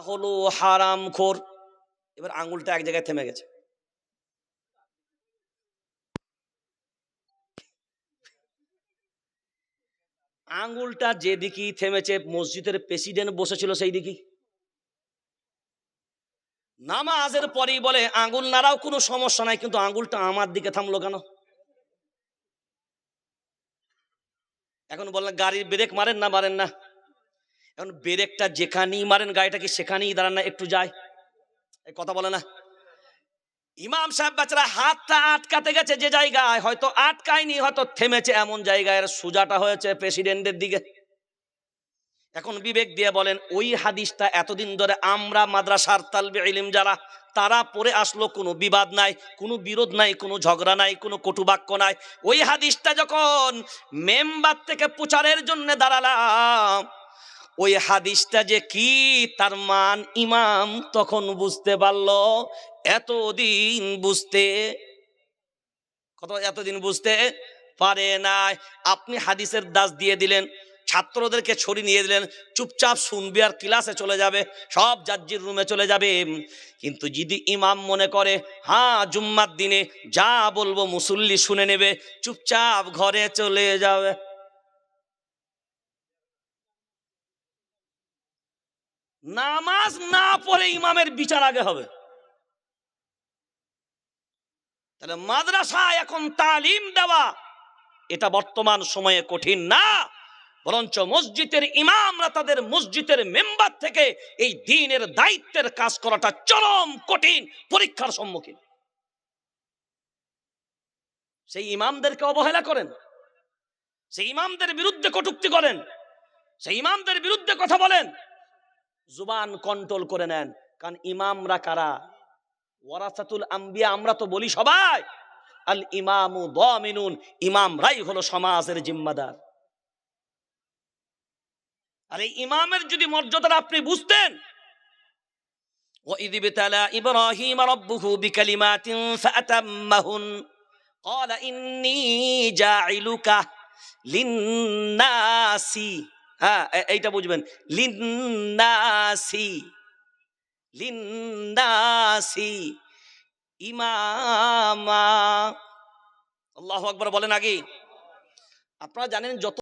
হলো হারামখোর। এবার আঙ্গুলটা এক জায়গায় থেমে গেছে। আঙ্গুলটা যেদিকেই থেমেছে, মসজিদের প্রেসিডেন্ট বসেছিল সেই দিকেই। নামাজের পরেই বলে আঙ্গুল নাড়াও, কোনো সমস্যা নাই, কিন্তু আঙ্গুলটা আমার দিকে থামলো কেন? এখন বললেন গাড়ির ব্রেক মারেন না মারেন না, এখন ব্রেকটা যেখানেই মারেন গাড়িটা কি সেখানেই দাঁড়ান না, একটু যায়? এই কথা বলে না। ইমাম সাহেব বাচ্চারা হাতটা আটকাতে গেছে যে জায়গায়, হয়তো আটকায়নি, হয়তো থেমেছে এমন জায়গায়, সোজাটা হয়েছে প্রেসিডেন্টের দিকে। এখন বিবেক দিয়ে বলেন, ওই হাদিসটা এতদিন ধরে আমরা মাদ্রাসার তালবে ইলম যারা, তারা পড়ে আসলো, কোনো বিবাদ নাই, কোনো বিরোধ নাই, কোনো ঝগড়া নাই, কোনো কটুবাক্য নাই। ওই হাদিসটা যখন মেম্বার থেকে প্রচারের জন্য দাঁড়ালাম, ওই হাদিসটা যে কি তার মান ইমাম তখন বুঝতে পারলো। এতদিন বুঝতে পারে নাই। আপনি হাদিসের দাস দিয়ে দিলেন, ছাত্রদেরকে ছড়ি নিয়ে দিলেন, চুপচাপ শুনবে আর ক্লাসে চলে যাবে, সব জাজ্জির রুমে চলে যাবে। কিন্তু যদি ইমাম মনে করে হ্যাঁ জুম্মার দিনে যা বলবো মুসল্লি শুনে নেবে, চুপচাপ ঘরে চলে যাবে। নামাজ না পড়ে ইমামের বিচার আগে হবে। তাহলে মাদ্রাসায় এখন তালিম দেওয়া, এটা বর্তমান সময়ে কঠিন না, বরঞ্চ মসজিদের ইমামরা তাদের মসজিদের মেম্বার থেকে এই দ্বীনের দায়িত্বের কাজ করাটা চরম কঠিন পরীক্ষার সম্মুখীন। সেই ইমামদেরকে অবহেলা করেন, সেই ইমামদের বিরুদ্ধে কটূক্তি করেন, সেই ইমামদের বিরুদ্ধে কথা বলেন। জুবান কন্ট্রোল করে নেন, কারণ ইমামরা কারা? ওয়ারাসাতুল আম্বিয়া। আমরা তো বলি সবাই আল ইমামু দামিনুন, ইমামরাই হলো সমাজের জিম্মাদার। আর এই ইমামের যদি মর্যাদা আপনি বুঝতেন, وَإِذِ ابْتَلَى إِبْرَاهِيمَ رَبُّهُ بِكَلِمَاتٍ فَأَتَمَّهُنَّ قَالَ إِنِّي جَاعِلُكَ لِلنَّاسِ, হ্যাঁ এইটা বুঝবেন, লিন্নাসি ইমামা। আল্লাহু আকবার বলেন। আগে আপনারা জানেন যত